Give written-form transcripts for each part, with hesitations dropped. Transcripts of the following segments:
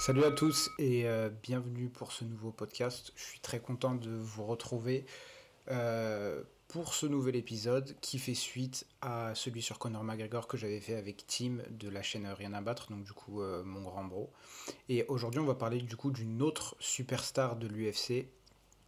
Salut à tous et bienvenue pour ce nouveau podcast. Je suis très content de vous retrouver pour ce nouvel épisode qui fait suite à celui sur Conor McGregor que j'avais fait avec Tim de la chaîne Rien à battre, donc du coup mon grand bro. Et aujourd'hui on va parler du coup d'une autre superstar de l'UFC,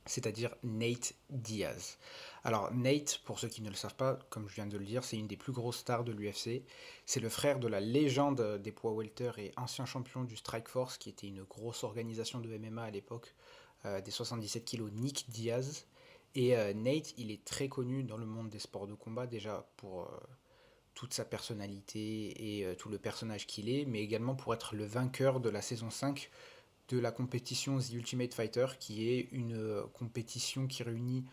c'est-à-dire Nate Diaz. Alors Nate, pour ceux qui ne le savent pas, comme je viens de le dire, c'est une des plus grosses stars de l'UFC. C'est le frère de la légende des poids welter et ancien champion du Strikeforce, qui était une grosse organisation de MMA à l'époque, des 77 kilos, Nick Diaz. Et Nate, il est très connu dans le monde des sports de combat, déjà pour toute sa personnalité et tout le personnage qu'il est, mais également pour être le vainqueur de la saison 5 de la compétition The Ultimate Fighter, qui est une compétition qui réunit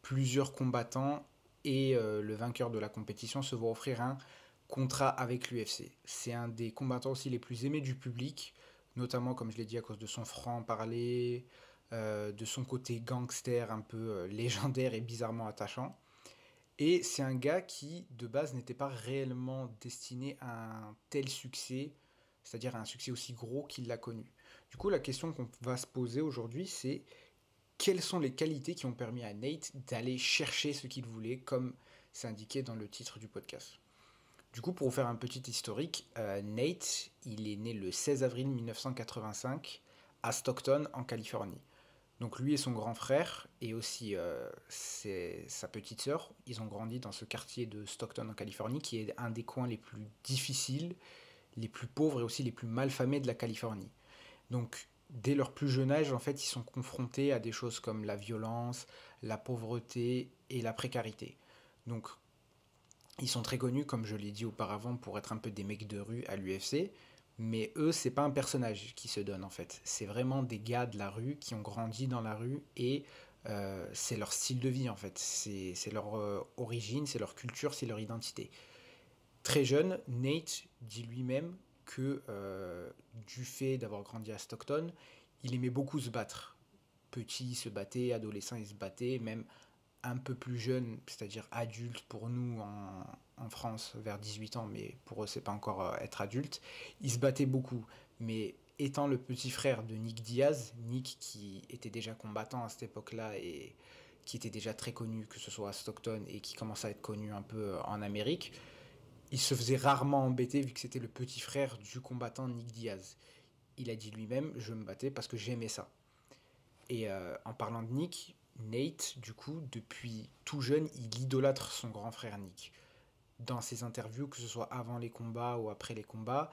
plusieurs combattants et le vainqueur de la compétition se voit offrir un contrat avec l'UFC. C'est un des combattants aussi les plus aimés du public, notamment comme je l'ai dit à cause de son franc-parler, de son côté gangster un peu légendaire et bizarrement attachant. Et c'est un gars qui, de base, n'était pas réellement destiné à un tel succès, c'est-à-dire à un succès aussi gros qu'il l'a connu. Du coup, la question qu'on va se poser aujourd'hui, c'est quelles sont les qualités qui ont permis à Nate d'aller chercher ce qu'il voulait, comme c'est indiqué dans le titre du podcast. Du coup, pour vous faire un petit historique, Nate, il est né le 16 avril 1985 à Stockton, en Californie. Donc lui et son grand frère, et aussi sa petite sœur, ils ont grandi dans ce quartier de Stockton en Californie, qui est un des coins les plus difficiles, les plus pauvres et aussi les plus malfamés de la Californie. Donc dès leur plus jeune âge, en fait, ils sont confrontés à des choses comme la violence, la pauvreté et la précarité. Donc ils sont très connus, comme je l'ai dit auparavant, pour être un peu des mecs de rue à l'UFC. Mais eux, c'est pas un personnage qui se donne en fait. C'est vraiment des gars de la rue qui ont grandi dans la rue et c'est leur style de vie en fait. C'est leur origine, c'est leur culture, c'est leur identité. Très jeune, Nate dit lui-même que du fait d'avoir grandi à Stockton, il aimait beaucoup se battre. Petit, il se battait, adolescent, il se battait, même un peu plus jeune, c'est-à-dire adulte pour nous en France, vers 18 ans, mais pour eux, c'est pas encore être adulte. Il se battait beaucoup, mais étant le petit frère de Nick Diaz, Nick qui était déjà combattant à cette époque-là et qui était déjà très connu, que ce soit à Stockton et qui commençait à être connu un peu en Amérique, il se faisait rarement embêter vu que c'était le petit frère du combattant Nick Diaz. Il a dit lui-même, je me battais parce que j'aimais ça. Et en parlant de Nick, Nate, du coup, depuis tout jeune, il idolâtre son grand frère Nick. Dans ses interviews, que ce soit avant les combats ou après les combats,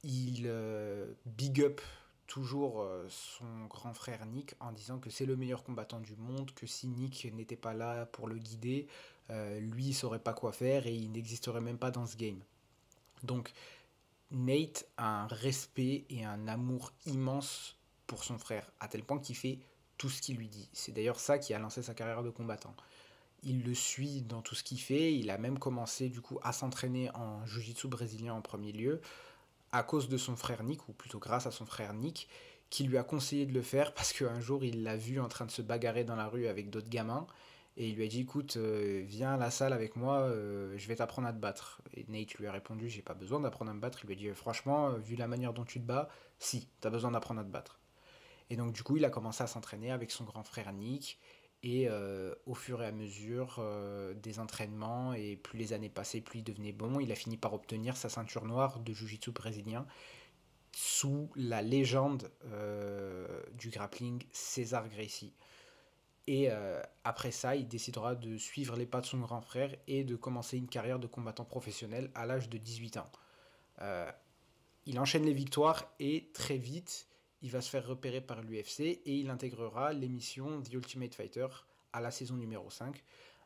il big up toujours son grand frère Nick en disant que c'est le meilleur combattant du monde, que si Nick n'était pas là pour le guider, lui il saurait pas quoi faire et il n'existerait même pas dans ce game. Donc Nate a un respect et un amour immense pour son frère, à tel point qu'il fait tout ce qu'il lui dit. C'est d'ailleurs ça qui a lancé sa carrière de combattant. Il le suit dans tout ce qu'il fait, il a même commencé du coup à s'entraîner en jiu-jitsu brésilien en premier lieu, à cause de son frère Nick, ou plutôt grâce à son frère Nick, qui lui a conseillé de le faire parce qu'un jour il l'a vu en train de se bagarrer dans la rue avec d'autres gamins, et il lui a dit écoute, viens à la salle avec moi, je vais t'apprendre à te battre. Et Nate lui a répondu j'ai pas besoin d'apprendre à me battre. Il lui a dit franchement, vu la manière dont tu te bats, si, t'as besoin d'apprendre à te battre. Et donc du coup il a commencé à s'entraîner avec son grand frère Nick, et au fur et à mesure des entraînements, et plus les années passaient, plus il devenait bon, il a fini par obtenir sa ceinture noire de jiu-jitsu brésilien sous la légende du grappling César Gracie. Et après ça, il décidera de suivre les pas de son grand frère et de commencer une carrière de combattant professionnel à l'âge de 18 ans. Euh, il enchaîne les victoires et très vite, il va se faire repérer par l'UFC et il intégrera l'émission The Ultimate Fighter à la saison numéro 5.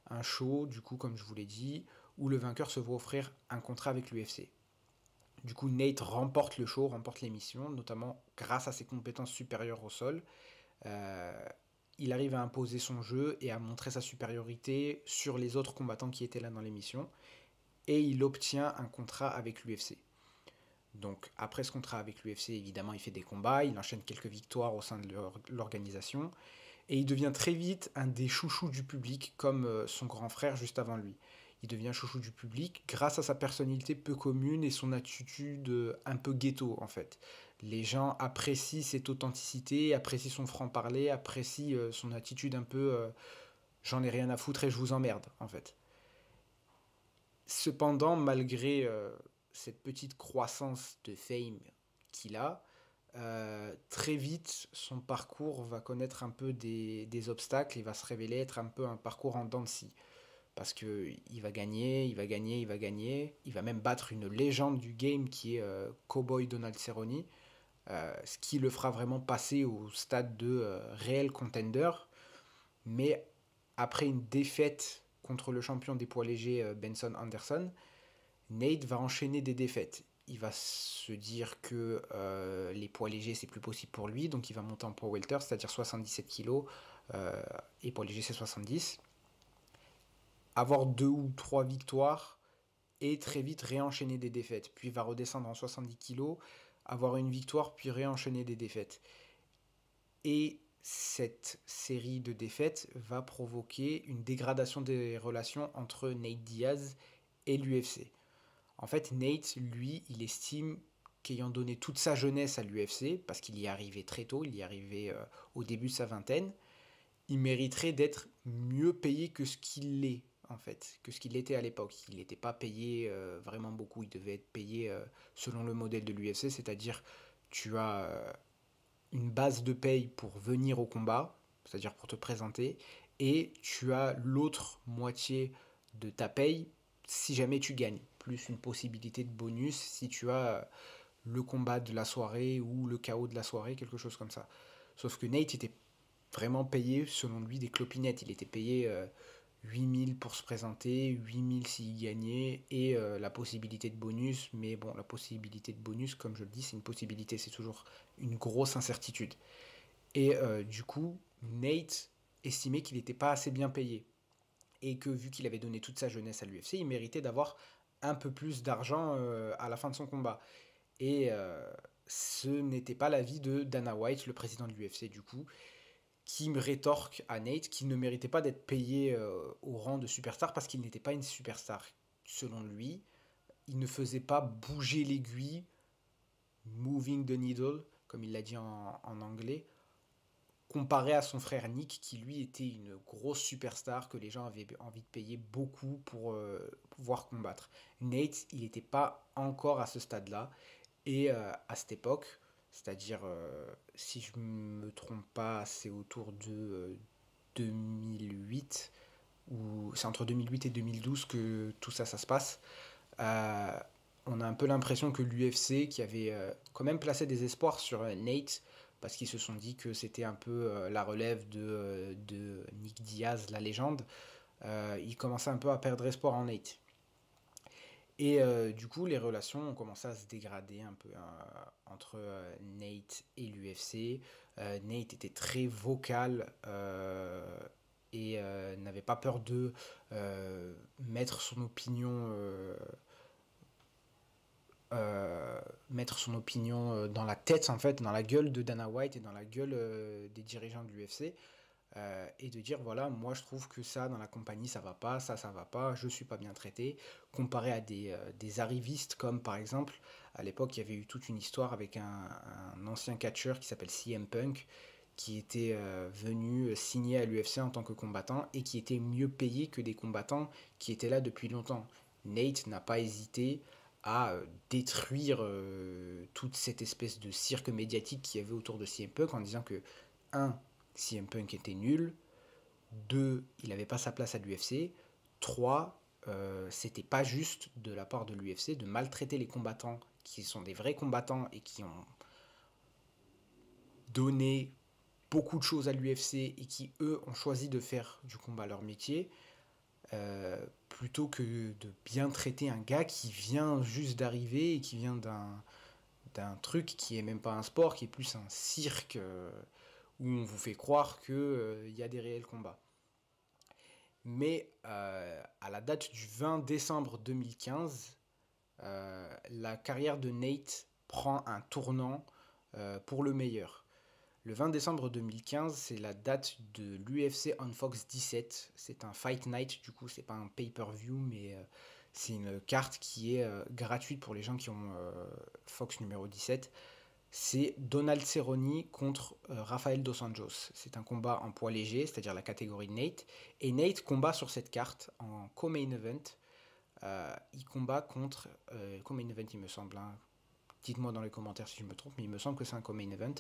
Un show, du coup, comme je vous l'ai dit, où le vainqueur se voit offrir un contrat avec l'UFC. Du coup, Nate remporte le show, remporte l'émission, notamment grâce à ses compétences supérieures au sol. Euh, il arrive à imposer son jeu et à montrer sa supériorité sur les autres combattants qui étaient là dans l'émission. Et il obtient un contrat avec l'UFC. Donc après ce contrat avec l'UFC, évidemment, il fait des combats, il enchaîne quelques victoires au sein de l'organisation, et il devient très vite un des chouchous du public, comme son grand frère juste avant lui. il devient chouchou du public grâce à sa personnalité peu commune et son attitude un peu ghetto en fait. Les gens apprécient cette authenticité, apprécient son franc-parler, apprécient son attitude un peu j'en ai rien à foutre et je vous emmerde en fait. Cependant, malgré cette petite croissance de fame qu'il a, très vite, son parcours va connaître un peu des obstacles, il va se révéler être un peu un parcours en dents de scie. Parce que il va gagner, il va gagner, il va gagner, il va même battre une légende du game qui est Cowboy Donald Cerrone, ce qui le fera vraiment passer au stade de réel contender. Mais après une défaite contre le champion des poids légers Benson Anderson, Nate va enchaîner des défaites. Il va se dire que les poids légers c'est plus possible pour lui, donc il va monter en poids welter, c'est-à-dire 77 kilos, et poids léger c'est 70. Avoir 2 ou 3 victoires et très vite réenchaîner des défaites. Puis il va redescendre en 70 kilos, avoir une victoire, puis réenchaîner des défaites. Et cette série de défaites va provoquer une dégradation des relations entre Nate Diaz et l'UFC. En fait, Nate, lui, il estime qu'ayant donné toute sa jeunesse à l'UFC, parce qu'il y est arrivé très tôt, il y est arrivé au début de sa vingtaine, il mériterait d'être mieux payé que ce qu'il est, en fait, que ce qu'il était à l'époque. Il n'était pas payé vraiment beaucoup, il devait être payé selon le modèle de l'UFC, c'est-à-dire tu as une base de paye pour venir au combat, c'est-à-dire pour te présenter, et tu as l'autre moitié de ta paye si jamais tu gagnes, plus une possibilité de bonus si tu as le combat de la soirée ou le KO de la soirée, quelque chose comme ça. Sauf que Nate était vraiment payé selon lui des clopinettes. Il était payé 8000 pour se présenter, 8000 s'il gagnait et la possibilité de bonus. Mais bon, la possibilité de bonus, comme je le dis, c'est une possibilité, c'est toujours une grosse incertitude. Et du coup, Nate estimait qu'il n'était pas assez bien payé. Et que vu qu'il avait donné toute sa jeunesse à l'UFC, il méritait d'avoir un peu plus d'argent à la fin de son combat. Et ce n'était pas l'avis de Dana White, le président de l'UFC du coup, qui me rétorque à Nate qu'il ne méritait pas d'être payé au rang de superstar parce qu'il n'était pas une superstar. Selon lui, il ne faisait pas bouger l'aiguille, moving the needle, comme il l'a dit en anglais, comparé à son frère Nick, qui lui était une grosse superstar que les gens avaient envie de payer beaucoup pour pouvoir combattre. Nate, il n'était pas encore à ce stade-là, et à cette époque, c'est-à-dire, si je ne me trompe pas, c'est autour de 2008, ou c'est entre 2008 et 2012 que tout ça, ça se passe. Euh, on a un peu l'impression que l'UFC, qui avait quand même placé des espoirs sur Nate, parce qu'ils se sont dit que c'était un peu la relève de Nick Diaz, la légende, il commençait un peu à perdre espoir en Nate. Et du coup, les relations ont commencé à se dégrader un peu entre Nate et l'UFC. Nate était très vocal et n'avait pas peur de mettre son opinion dans la tête, en fait, dans la gueule de Dana White et dans la gueule des dirigeants de l'UFC. Et de dire voilà, moi je trouve que ça dans la compagnie ça va pas, ça va pas, je suis pas bien traité, comparé à des arrivistes comme par exemple à l'époque il y avait eu toute une histoire avec un ancien catcheur qui s'appelle CM Punk qui était venu signer à l'UFC en tant que combattant et qui était mieux payé que des combattants qui étaient là depuis longtemps. Nate n'a pas hésité à détruire toute cette espèce de cirque médiatique qu'il y avait autour de CM Punk en disant que un CM Punk était nul. 2, il n'avait pas sa place à l'UFC. 3, c'était pas juste de la part de l'UFC de maltraiter les combattants qui sont des vrais combattants et qui ont donné beaucoup de choses à l'UFC et qui, eux, ont choisi de faire du combat leur métier, plutôt que de bien traiter un gars qui vient juste d'arriver et qui vient d'un truc qui est même pas un sport, qui est plus un cirque où on vous fait croire qu'il y a des réels combats. Mais à la date du 20 décembre 2015, la carrière de Nate prend un tournant pour le meilleur. Le 20 décembre 2015, c'est la date de l'UFC on Fox 17. C'est un Fight Night, du coup, c'est pas un pay-per-view, mais c'est une carte qui est gratuite pour les gens qui ont Fox numéro 17. C'est Donald Cerrone contre Rafael Dos Anjos. C'est un combat en poids léger, c'est-à-dire la catégorie Nate. Et Nate combat sur cette carte en co-main event. Il combat contre... co-main event, il me semble. Hein. Dites-moi dans les commentaires si je me trompe, mais il me semble que c'est un co-main event.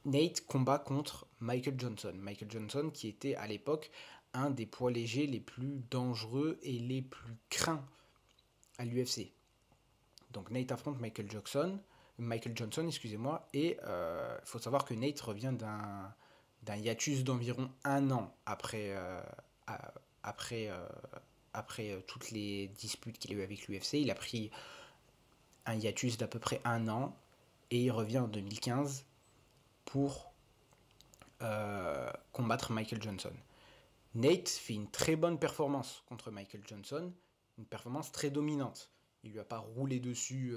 Nate combat contre Michael Johnson. Michael Johnson qui était à l'époque un des poids légers les plus dangereux et les plus craints à l'UFC. Donc Nate affronte Michael Johnson, excusez-moi, et il faut savoir que Nate revient d'un hiatus d'environ 1 an après toutes les disputes qu'il a eues avec l'UFC. Il a pris un hiatus d'à peu près 1 an et il revient en 2015 pour combattre Michael Johnson. Nate fait une très bonne performance contre Michael Johnson, une performance très dominante. Il lui a pas roulé dessus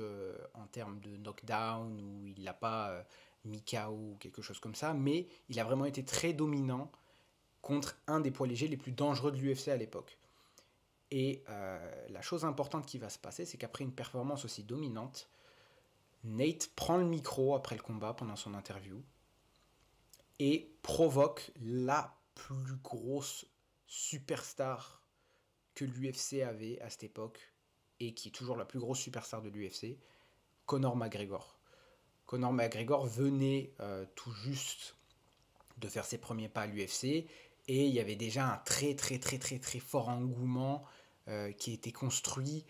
en termes de knockdown ou il l'a pas mis KO ou quelque chose comme ça, mais il a vraiment été très dominant contre un des poids légers les plus dangereux de l'UFC à l'époque. Et la chose importante qui va se passer, c'est qu'après une performance aussi dominante, Nate prend le micro après le combat pendant son interview et provoque la plus grosse superstar que l'UFC avait à cette époque et qui est toujours la plus grosse superstar de l'UFC, Conor McGregor. Conor McGregor venait tout juste de faire ses premiers pas à l'UFC et il y avait déjà un très fort engouement qui était construit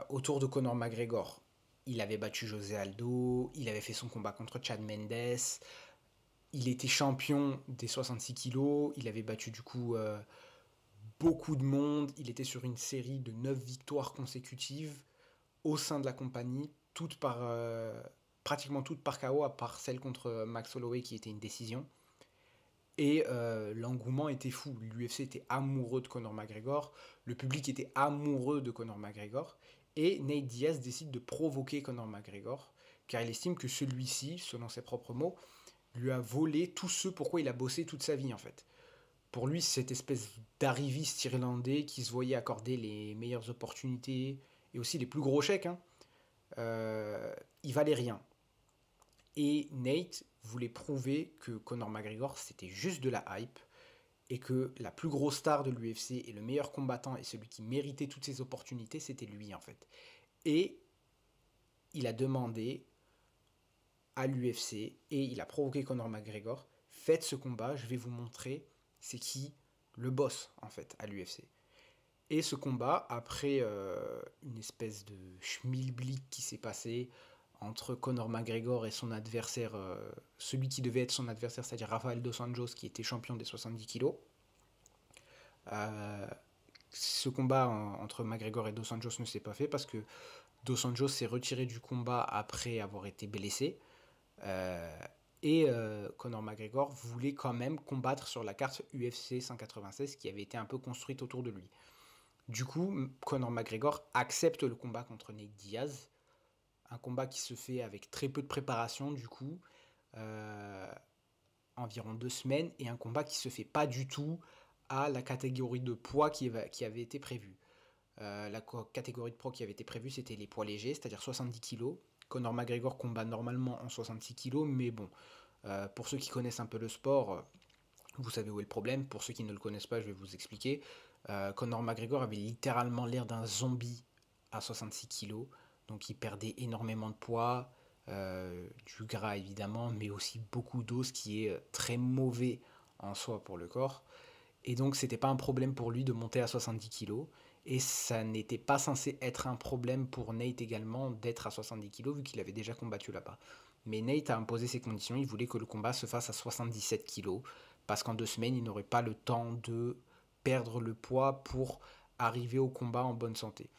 autour de Conor McGregor. Il avait battu José Aldo, il avait fait son combat contre Chad Mendes, il était champion des 66 kilos, il avait battu du coup beaucoup de monde, il était sur une série de 9 victoires consécutives au sein de la compagnie, pratiquement toutes par KO, à part celle contre Max Holloway qui était une décision. Et l'engouement était fou. L'UFC était amoureux de Conor McGregor, le public était amoureux de Conor McGregor, et Nate Diaz décide de provoquer Conor McGregor, car il estime que celui-ci, selon ses propres mots, lui a volé tout ce pourquoi il a bossé toute sa vie en fait. Pour lui, cette espèce d'arriviste irlandais qui se voyait accorder les meilleures opportunités et aussi les plus gros chèques, hein, il valait rien. Et Nate voulait prouver que Conor McGregor c'était juste de la hype et que la plus grosse star de l'UFC et le meilleur combattant et celui qui méritait toutes ces opportunités, c'était lui en fait. Et il a demandé à l'UFC et il a provoqué Conor McGregor, faites ce combat, je vais vous montrer c'est qui le boss en fait à l'UFC. Et ce combat, après une espèce de schmilblick qui s'est passé entre Conor McGregor et son adversaire, celui qui devait être son adversaire, c'est-à-dire Rafael Dos Anjos qui était champion des 70 kilos. Ce combat entre McGregor et Dos Anjos ne s'est pas fait parce que Dos Anjos s'est retiré du combat après avoir été blessé. Et Conor McGregor voulait quand même combattre sur la carte UFC 196 qui avait été un peu construite autour de lui. Du coup, Conor McGregor accepte le combat contre Nate Diaz, un combat qui se fait avec très peu de préparation du coup, environ 2 semaines, et un combat qui se fait pas du tout à la catégorie de poids qui avait été prévue. La catégorie de poids qui avait été prévue, c'était les poids légers, c'est-à-dire 70 kg. Conor McGregor combat normalement en 66 kg, mais bon, pour ceux qui connaissent un peu le sport, vous savez où est le problème. Pour ceux qui ne le connaissent pas, je vais vous expliquer. Conor McGregor avait littéralement l'air d'un zombie à 66 kg, donc il perdait énormément de poids, du gras évidemment, mais aussi beaucoup d'eau, ce qui est très mauvais en soi pour le corps. Et donc c'était pas un problème pour lui de monter à 70 kg. Et ça n'était pas censé être un problème pour Nate également d'être à 70 kg vu qu'il avait déjà combattu là-bas. Mais Nate a imposé ses conditions, il voulait que le combat se fasse à 77 kg parce qu'en 2 semaines il n'aurait pas le temps de perdre le poids pour arriver au combat en bonne santé.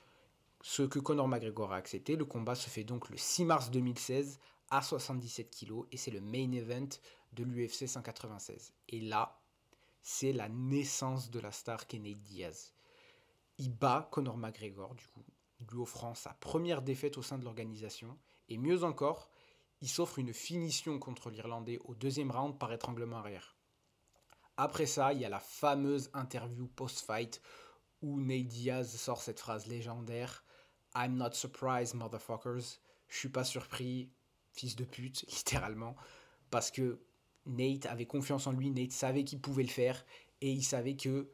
Ce que Conor McGregor a accepté, le combat se fait donc le 6 mars 2016 à 77 kg et c'est le main event de l'UFC 196. Et là, c'est la naissance de la star qu'est Nate Diaz. Il bat Conor McGregor, du coup, lui offrant sa première défaite au sein de l'organisation. Et mieux encore, il s'offre une finition contre l'Irlandais au deuxième round par étranglement arrière. Après ça, il y a la fameuse interview post-fight où Nate Diaz sort cette phrase légendaire « I'm not surprised, motherfuckers ». Je suis pas surpris, fils de pute, littéralement, parce que Nate avait confiance en lui, Nate savait qu'il pouvait le faire, et il savait que,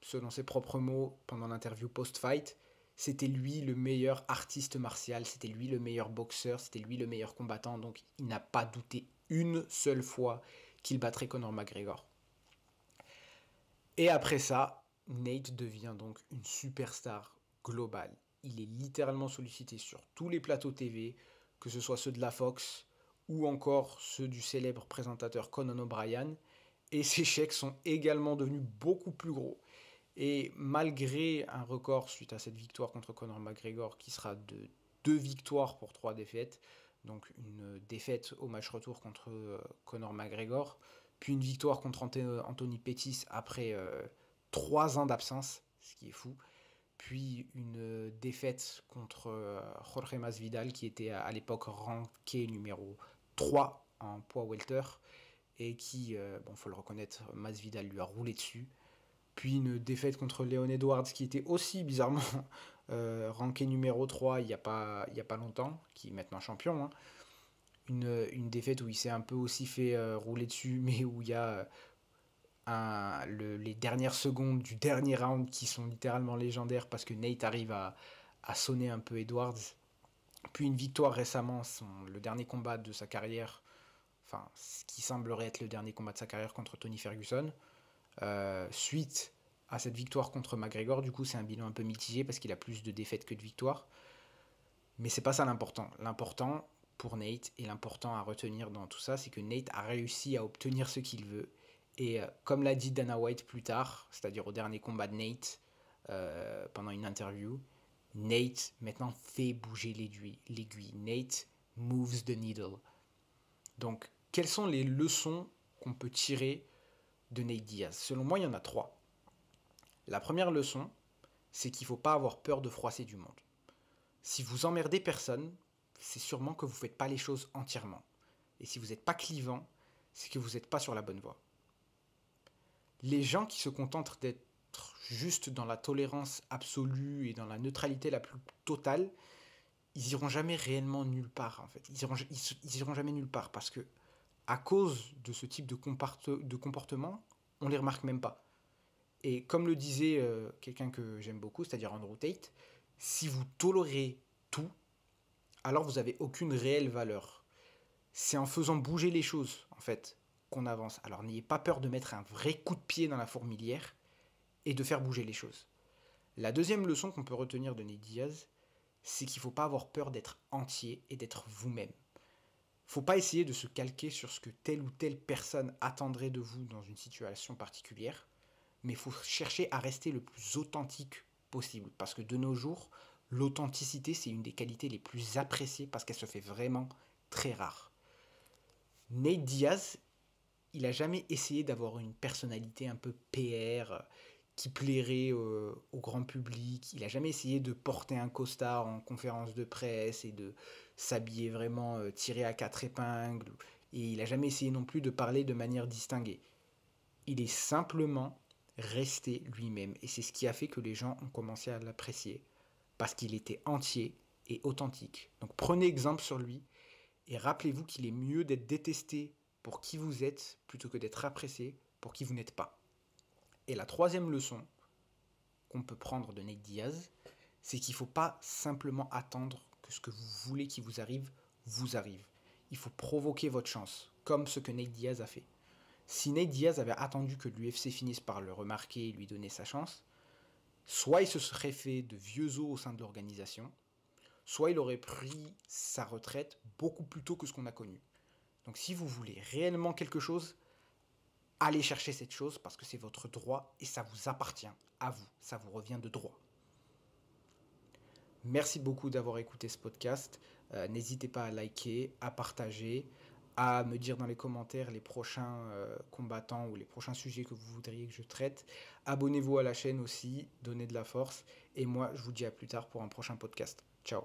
selon ses propres mots pendant l'interview post-fight, c'était lui le meilleur artiste martial, c'était lui le meilleur boxeur, c'était lui le meilleur combattant, donc il n'a pas douté une seule fois qu'il battrait Conor McGregor. Et après ça, Nate devient donc une superstar globale. Il est littéralement sollicité sur tous les plateaux TV, que ce soit ceux de la Fox ou encore ceux du célèbre présentateur Conan O'Brien, et ses chèques sont également devenus beaucoup plus gros. Et malgré un record suite à cette victoire contre Conor McGregor qui sera de 2 victoires pour 3 défaites, donc une défaite au match retour contre Conor McGregor, puis une victoire contre Anthony Pettis après 3 ans d'absence, ce qui est fou, puis une défaite contre Jorge Masvidal qui était à l'époque ranké numéro 3 en poids welter et qui, bon faut le reconnaître, Masvidal lui a roulé dessus. Puis une défaite contre Leon Edwards qui était aussi bizarrement ranké numéro 3 il n'y a pas longtemps, qui est maintenant champion. Hein. Une défaite où il s'est un peu aussi fait rouler dessus, mais où il y a les dernières secondes du dernier round qui sont littéralement légendaires parce que Nate arrive à sonner un peu Edwards. Puis une victoire récemment, le dernier combat de sa carrière, enfin ce qui semblerait être le dernier combat de sa carrière contre Tony Ferguson. Suite à cette victoire contre McGregor, du coup c'est un bilan un peu mitigé parce qu'il a plus de défaites que de victoires. Mais c'est pas ça l'important. L'important pour Nate et l'important à retenir dans tout ça, c'est que Nate a réussi à obtenir ce qu'il veut. Et comme l'a dit Dana White plus tard, c'est-à-dire au dernier combat de Nate, pendant une interview, Nate maintenant fait bouger l'aiguille. Nate moves the needle. Donc, quelles sont les leçons qu'on peut tirer de Nate Diaz? Selon moi, il y en a 3. La première leçon, c'est qu'il ne faut pas avoir peur de froisser du monde. Si vous emmerdez personne, c'est sûrement que vous ne faites pas les choses entièrement. Et si vous n'êtes pas clivant, c'est que vous n'êtes pas sur la bonne voie. Les gens qui se contentent d'être juste dans la tolérance absolue et dans la neutralité la plus totale, ils iront jamais réellement nulle part en fait. Ils iront jamais nulle part parce que à cause de ce type de comportement, on les remarque même pas. Et comme le disait quelqu'un que j'aime beaucoup, c'est-à-dire Andrew Tate, si vous tolérez tout, alors vous n'avez aucune réelle valeur. C'est en faisant bouger les choses, en fait, qu'on avance. Alors n'ayez pas peur de mettre un vrai coup de pied dans la fourmilière et de faire bouger les choses. La deuxième leçon qu'on peut retenir de Nate Diaz, c'est qu'il ne faut pas avoir peur d'être entier et d'être vous-même. Il ne faut pas essayer de se calquer sur ce que telle ou telle personne attendrait de vous dans une situation particulière, mais il faut chercher à rester le plus authentique possible. Parce que de nos jours, l'authenticité, c'est une des qualités les plus appréciées parce qu'elle se fait vraiment très rare. Nate Diaz, il n'a jamais essayé d'avoir une personnalité un peu PR qui plairait au grand public. Il n'a jamais essayé de porter un costard en conférence de presse et de s'habiller vraiment tiré à 4 épingles. Et il n'a jamais essayé non plus de parler de manière distinguée. Il est simplement resté lui-même. Et c'est ce qui a fait que les gens ont commencé à l'apprécier. Parce qu'il était entier et authentique. Donc prenez exemple sur lui et rappelez-vous qu'il est mieux d'être détesté pour qui vous êtes plutôt que d'être apprécié pour qui vous n'êtes pas. Et la troisième leçon qu'on peut prendre de Nate Diaz, c'est qu'il ne faut pas simplement attendre que ce que vous voulez qui vous arrive. Il faut provoquer votre chance, comme ce que Nate Diaz a fait. Si Nate Diaz avait attendu que l'UFC finisse par le remarquer et lui donner sa chance, soit il se serait fait de vieux os au sein de l'organisation, soit il aurait pris sa retraite beaucoup plus tôt que ce qu'on a connu. Donc si vous voulez réellement quelque chose, allez chercher cette chose parce que c'est votre droit et ça vous appartient à vous, ça vous revient de droit. Merci beaucoup d'avoir écouté ce podcast. N'hésitez pas à liker, à partager, à me dire dans les commentaires les prochains combattants ou les prochains sujets que vous voudriez que je traite. Abonnez-vous à la chaîne aussi, donnez de la force. Et moi, je vous dis à plus tard pour un prochain podcast. Ciao.